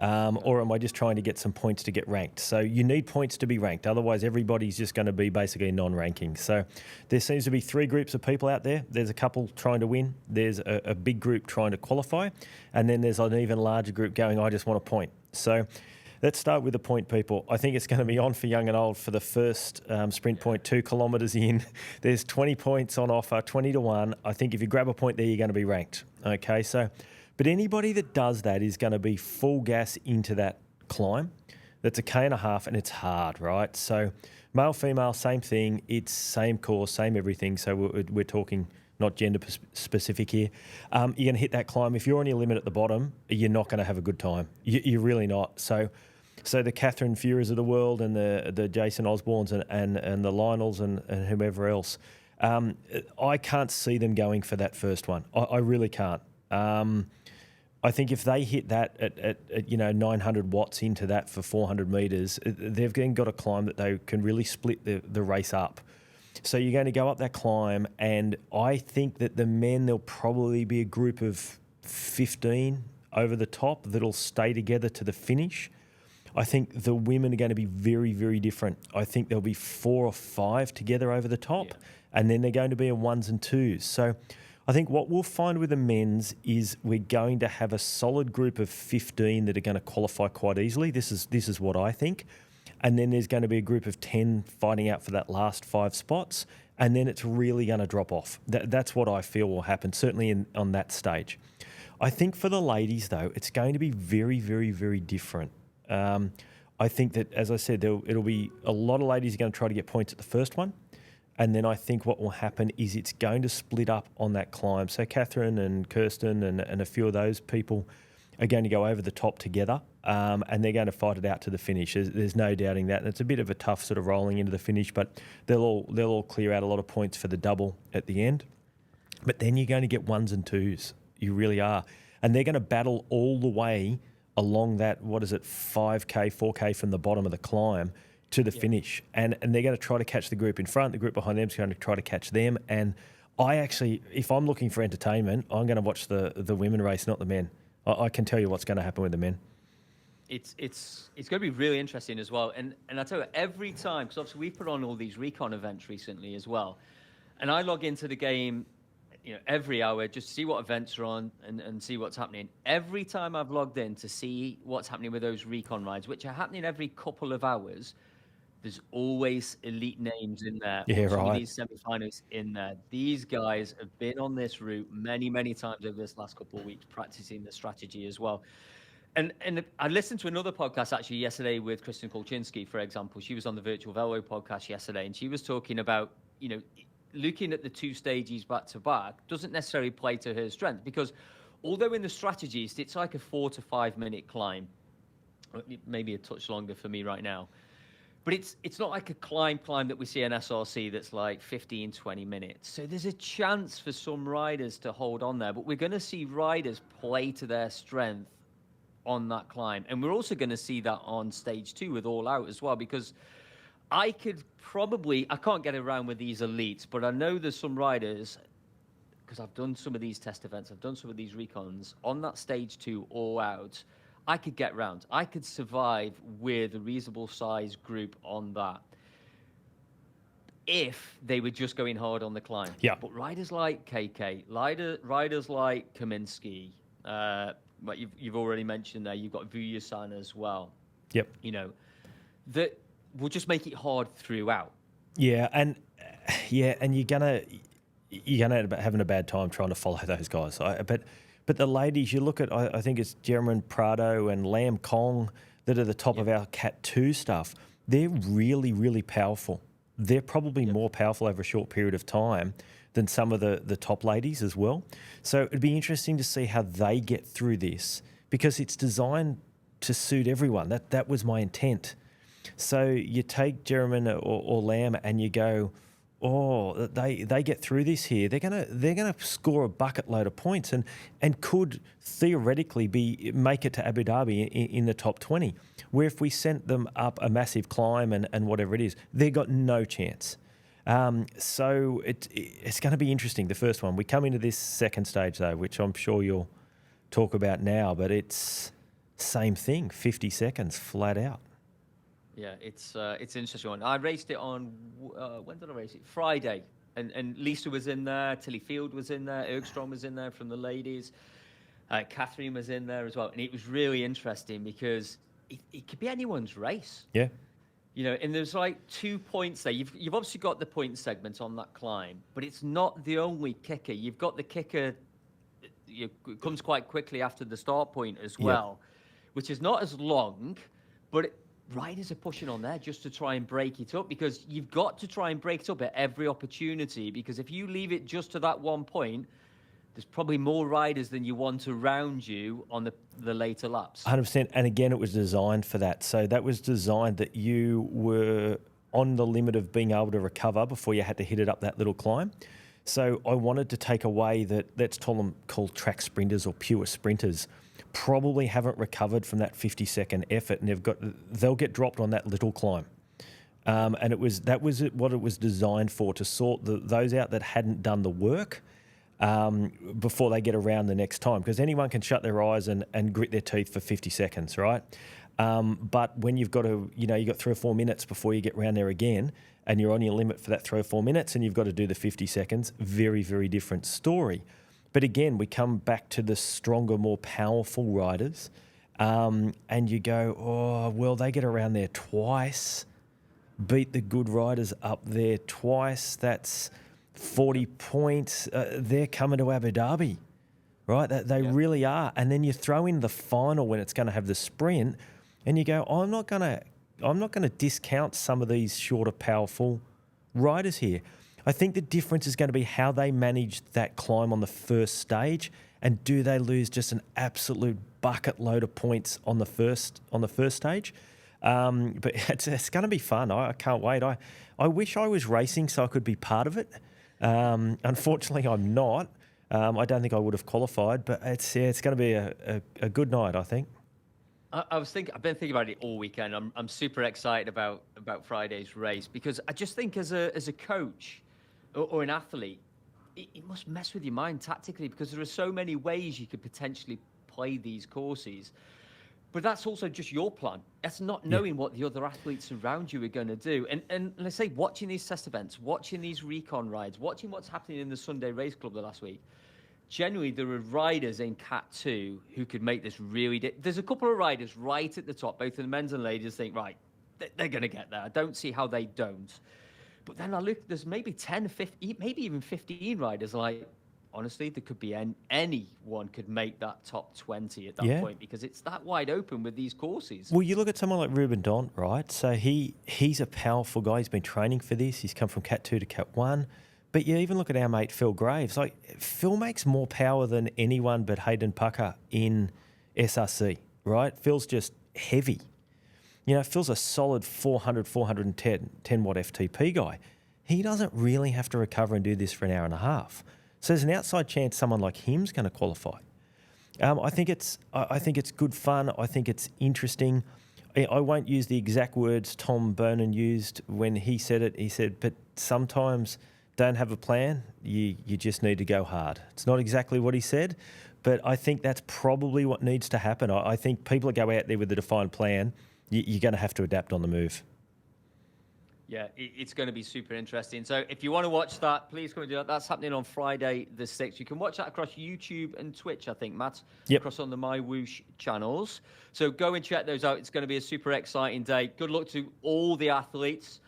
S3: Or am I just trying to get some points to get ranked? So you need points to be ranked. Otherwise, everybody's just going to be basically non-ranking. So there seems to be 3 groups of people out there. There's a couple trying to win. There's a big group trying to qualify. And then there's an even larger group going, I just want a point. So let's start with the point people. I think it's going to be on for young and old for the first sprint point, 2 kilometres in. There's 20 points on offer, 20 to 1. I think if you grab a point there, you're going to be ranked. Okay, so... But anybody that does that is going to be full gas into that climb. That's a K1.5 and it's hard, right? So male, female, same thing. It's same course, same everything. So we're talking not gender specific here. You're going to hit that climb. If you're on your limit at the bottom, you're not going to have a good time. You're really not. So the Catherine Furies of the world and the Jason Osbornes and the Lionels and whomever else, I can't see them going for that first one. I really can't. I think if they hit that at 900 watts into that for 400 metres, they've then got a climb that they can really split the race up. So you're going to go up that climb, and I think that the men, there'll probably be a group of 15 over the top that'll stay together to the finish. I think the women are going to be very, very different. I think there'll be 4 or 5 together over the top, and then they're going to be in 1s and 2s. So I think what we'll find with the men's is we're going to have a solid group of 15 that are going to qualify quite easily. This is what I think. And then there's going to be a group of 10 fighting out for that last 5 spots, and then it's really going to drop off. That's what I feel will happen, certainly on that stage. I think for the ladies, though, it's going to be very, very, very different. I think that, as I said, it'll be a lot of ladies are going to try to get points at the first one. And then I think what will happen is it's going to split up on that climb. So Catherine and Kirsten and a few of those people are going to go over the top together, and they're going to fight it out to the finish. There's no doubting that. And it's a bit of a tough sort of rolling into the finish, but they'll all clear out a lot of points for the double at the end. But then you're going to get 1s and 2s. You really are. And they're going to battle all the way along that, 5K, 4K from the bottom of the climb to the finish, and they're going to try to catch the group in front. The group behind them is going to try to catch them. And I actually, if I'm looking for entertainment, I'm going to watch the women race, not the men. I can tell you what's going to happen with the men.
S2: It's going to be really interesting as well. And I tell you, every time, because obviously we've put on all these recon events recently as well, and I log into the game, every hour just to see what events are on and see what's happening. Every time I've logged in to see what's happening with those recon rides, which are happening every couple of hours, there's always elite names in there.
S3: Yeah,
S2: some
S3: right.
S2: of these semi-finalists in there. These guys have been on this route many, many times over this last couple of weeks, practicing the strategy as well. And I listened to another podcast actually yesterday with Kristen Kolczynski, for example. She was on the Virtual Velo podcast yesterday, and she was talking about, looking at the 2 stages back to back doesn't necessarily play to her strength, because although in the strategist, it's like a 4 to 5 minute climb, maybe a touch longer for me right now. But it's not like a climb that we see in SRC that's like 15, 20 minutes. So there's a chance for some riders to hold on there. But we're going to see riders play to their strength on that climb. And we're also going to see that on stage 2 with All Out as well, because I can't get around with these elites, but I know there's some riders, because I've done some of these test events, I've done some of these recons, on that stage 2 All Out, I could get round. I could survive with a reasonable size group on that if they were just going hard on the climb.
S3: Yeah.
S2: But riders like KK, riders like Kaminsky, but you've already mentioned there, you've got Vujasan as well.
S3: Yep.
S2: That will just make it hard throughout.
S3: Yeah, and you're gonna end up having a bad time trying to follow those guys. But the ladies, you look at, I think it's Jeremy Prado and Lam Kong that are the top of our Cat 2 stuff. they're really, really powerful. They're probably more powerful over a short period of time than some of the top ladies as well. So it'd be interesting to see how they get through this, because it's designed to suit everyone. That was my intent. So you take Jeremy or Lamb and you go, oh, they get through this here. They're gonna score a bucket load of points and could theoretically make it to Abu Dhabi in the top 20. Where if we sent them up a massive climb and whatever it is, they've got no chance. So it's going to be interesting, the first one. We come into this second stage, though, which I'm sure you'll talk about now, but it's same thing, 50 seconds flat out.
S2: Yeah, it's an interesting one. I raced it on, when did I race it? Friday. And Lisa was in there, Tilly Field was in there, Ergstrom was in there from the ladies, Catherine was in there as well. And it was really interesting because it could be anyone's race.
S3: Yeah.
S2: You know, and there's like 2 points there. You've obviously got the point segment on that climb, but it's not the only kicker. You've got the kicker, it comes quite quickly after the start point as well, which is not as long, but riders are pushing on there just to try and break it up, because you've got to try and break it up at every opportunity, because if you leave it just to that 1 point, there's probably more riders than you want around you on the later laps.
S3: 100%. And again, it was designed for that. So that was designed that you were on the limit of being able to recover before you had to hit it up that little climb. So I wanted to take away that, let's call track sprinters or pure sprinters, probably haven't recovered from that 50-second effort, and they'll get dropped on that little climb. And that was what it was designed for, to sort those out that hadn't done the work before they get around the next time, because anyone can shut their eyes and grit their teeth for 50 seconds, right? But when you've got you've got 3 or 4 minutes before you get round there again, and you're on your limit for that 3 or 4 minutes, and you've got to do the 50 seconds, very, very different story. But again, we come back to the stronger, more powerful riders, and you go, oh, well, they get around there twice, beat the good riders up there twice, that's 40 points, they're coming to Abu Dhabi, right? They really are. And then you throw in the final when it's going to have the sprint, and you go, I'm not going to discount some of these shorter, powerful riders here. I think the difference is going to be how they manage that climb on the first stage, and do they lose just an absolute bucket load of points on the first stage? But it's going to be fun. I can't wait. I wish I was racing so I could be part of it. Unfortunately, I'm not. I don't think I would have qualified, but it's going to be a good night, I think.
S2: I've been thinking about it all weekend. I'm super excited about Friday's race, because I just think as a coach or an athlete, it must mess with your mind tactically, because there are so many ways you could potentially play these courses. But that's also just your plan. That's not knowing what the other athletes around you are going to do. And let's say watching these test events, watching these recon rides, watching what's happening in the Sunday Race Club the last week. Generally, there are riders in Cat 2 who could make this really... There's a couple of riders right at the top, both in the men's and ladies, think, right, they're going to get there. I don't see how they don't. But then I look, there's maybe 10, 15, maybe even 15 riders like... Honestly, there could be anyone could make that top 20 at that point, because it's that wide open with these courses.
S3: Well, you look at someone like Ruben Dont, right? So he's a powerful guy. He's been training for this. He's come from Cat 2 to Cat 1. But you even look at our mate Phil Graves. Like, Phil makes more power than anyone but Hayden Pucker in SRC, right? Phil's just heavy. You know, Phil's a solid 410 watt FTP guy. He doesn't really have to recover and do this for an hour and a half. So there's an outside chance someone like him's going to qualify. I think it's good fun. I think it's interesting. I won't use the exact words Tom Burnham used when he said it. He said, but sometimes don't have a plan. You just need to go hard. It's not exactly what he said, but I think that's probably what needs to happen. I think people that go out there with a defined plan, you're going to have to adapt on the move.
S2: Yeah, it's going to be super interesting. So if you want to watch that, please come and do that. That's happening on Friday the 6th. You can watch that across YouTube and Twitch, I think, Matt, across on the MyWhoosh channels. So go and check those out. It's going to be a super exciting day. Good luck to all the athletes.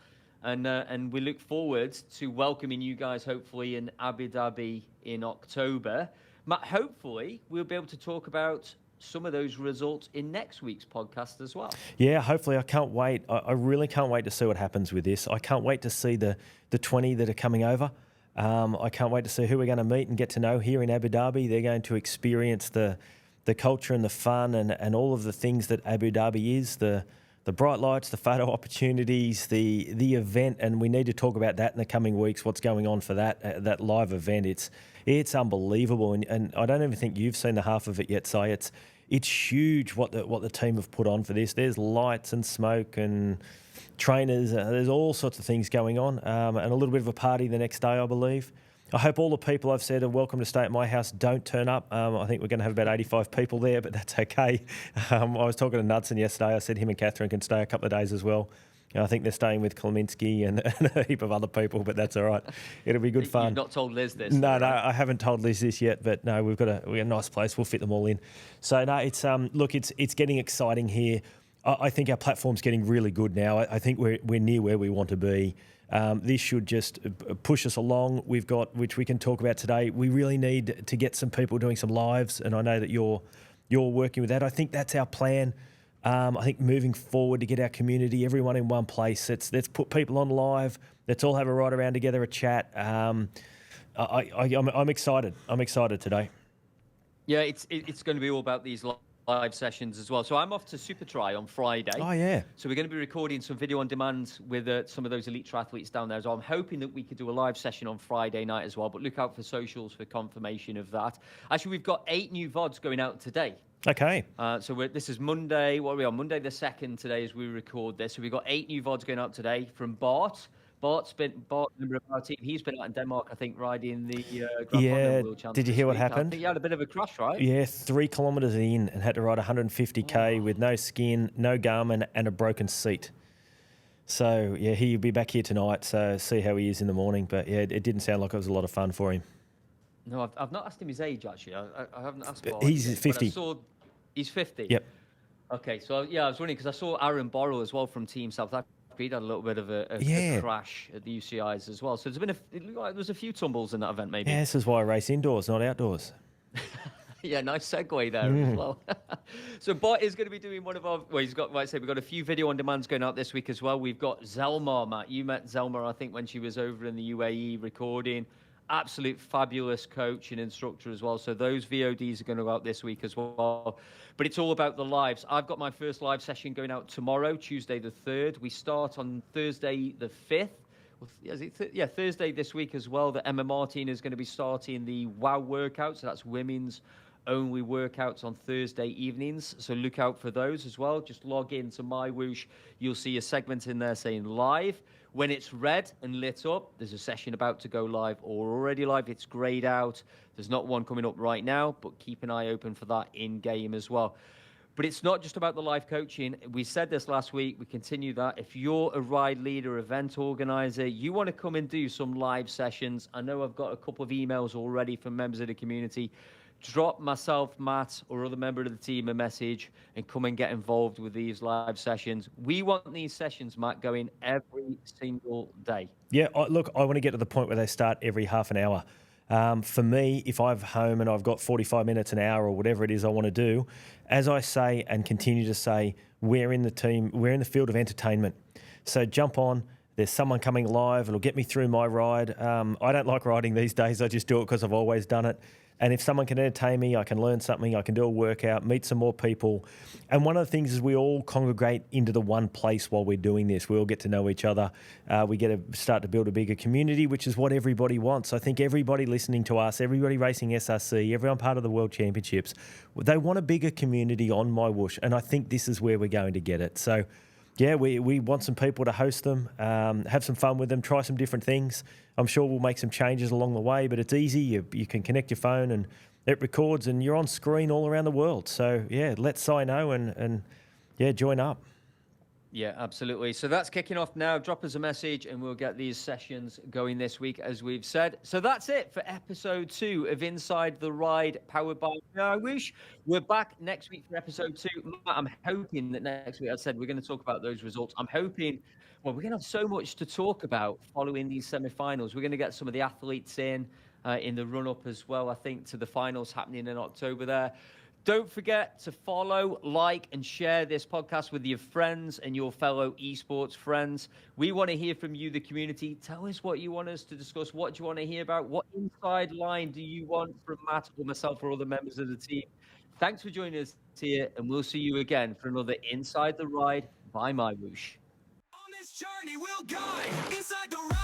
S2: And we look forward to welcoming you guys, hopefully, in Abu Dhabi in October. Matt, hopefully, we'll be able to talk about some of those results in next week's podcast as well.
S3: Yeah, hopefully. I can't wait. I really can't wait to see what happens with this. I can't wait to see the 20 that are coming over. I can't wait to see who we're going to meet and get to know here in Abu Dhabi. They're going to experience the culture and the fun and all of the things that Abu Dhabi is, the bright lights, the photo opportunities, the event, and we need to talk about that in the coming weeks, what's going on for that live event. It's unbelievable, and I don't even think you've seen the half of it yet, Si. It's huge what the team have put on for this. There's lights and smoke and trainers. There's all sorts of things going on, and a little bit of a party the next day, I believe. I hope all the people I've said are welcome to stay at my house don't turn up. I think we're going to have about 85 people there, but that's okay. I was talking to Knudsen yesterday. I said him and Catherine can stay a couple of days as well. I think they're staying with Kleminski and a heap of other people, but that's all right. It'll be good fun.
S2: You've not told Liz this?
S3: No, I haven't told Liz this yet, but no, we've got a nice place. We'll fit them all in. So no, it's it's getting exciting here. I think our platform's getting really good now. I think we're near where we want to be. This should just push us along. We've got, which we can talk about today. We really need to get some people doing some lives, and I know that you're working with that. I think that's our plan. I think moving forward to get our community, everyone in one place. Let's put people on live. Let's all have a ride around together, a chat. I'm excited. I'm excited today.
S2: Yeah, it's going to be all about these live sessions as well. So I'm off to Supertry on Friday.
S3: Oh, yeah.
S2: So we're going to be recording some video on demand with some of those elite triathletes down there. So I'm hoping that we could do a live session on Friday night as well, but look out for socials for confirmation of that. Actually, we've got 8 new VODs going out today.
S3: Okay.
S2: So this is Monday. What are we on? Monday the 2nd today as we record this. So we've got 8 new VODs going out today from Bart. Bart, member of our team, he's been out in Denmark, I think, riding the Grand World Championship.
S3: Did you hear what happened?
S2: I think he had a bit of a crash, right?
S3: Yeah, 3 kilometres in and had to ride 150k with no skin, no Garmin, and a broken seat. So, yeah, he'll be back here tonight, so see how he is in the morning. But, yeah, it didn't sound like it was a lot of fun for him.
S2: No, I've not asked him his age, actually. I haven't asked him.
S3: He's 50.
S2: He's 50?
S3: Yep.
S2: Okay, so, yeah, I was wondering, because I saw Aaron Borrow as well from Team South Africa. He'd had a little bit of a crash at the UCIs as well. So there's been a few tumbles in that event, maybe.
S3: Yeah, this is why I race indoors, not outdoors.
S2: Yeah, nice segue there as well. So Bart is going to be doing one of our, well, we've got a few video on demands going out this week as well. We've got Zelma, Matt. You met Zelma, I think, when she was over in the UAE recording. Absolute fabulous coach and instructor as well. So those VODs are going to go out this week as well. But it's all about the lives. I've got my first live session going out tomorrow, Tuesday the 3rd. We start on Thursday the 5th. Thursday this week as well. The Emma Martin is going to be starting the WOW workout. So that's women's only workouts on Thursday evenings. So look out for those as well. Just log into MyWhoosh. You'll see a segment in there saying live. When it's red and lit up, there's a session about to go live or already live. It's grayed out. There's not one coming up right now, but keep an eye open for that in-game as well. But it's not just about the live coaching. We said this last week. We continue that. If you're a ride leader, event organizer, you want to come and do some live sessions. I know I've got a couple of emails already from members of the community. Drop myself, Matt, or other member of the team a message and come and get involved with these live sessions. We want these sessions, Matt, going every single day.
S3: Yeah, look, I want to get to the point where they start every half an hour. For me, if I'm home and I've got 45 minutes, an hour, or whatever it is I want to do, as I say and continue to say, we're in the field of entertainment. So jump on. There's someone coming live. It'll get me through my ride. I don't like riding these days. I just do it because I've always done it. And if someone can entertain me, I can learn something, I can do a workout, meet some more people. And one of the things is we all congregate into the one place while we're doing this. We all get to know each other. We get to start to build a bigger community, which is what everybody wants. I think everybody listening to us, everybody racing SRC, everyone part of the World Championships, they want a bigger community on MyWhoosh. And I think this is where we're going to get it. So, yeah, we want some people to host them, have some fun with them, try some different things. I'm sure we'll make some changes along the way, but it's easy. You can connect your phone and it records and you're on screen all around the world. So, yeah, let Si know and join up.
S2: Yeah, absolutely. So that's kicking off now. Drop us a message and we'll get these sessions going this week, as we've said. So that's it for episode 2 of Inside the Ride, powered by MyWhoosh. We're back next week for episode 2. I'm hoping that next week, as I said, we're going to talk about those results. I'm hoping, well, we're going to have so much to talk about following these semi-finals. We're going to get some of the athletes in the run-up as well, I think, to the finals happening in October there. Don't forget to follow, like, and share this podcast with your friends and your fellow esports friends. We want to hear from you, the community. Tell us what you want us to discuss. What do you want to hear about? What inside line do you want from Matt or myself or other members of the team? Thanks for joining us here, and we'll see you again for another Inside the Ride by MyWhoosh.
S1: On this journey we'll guide inside the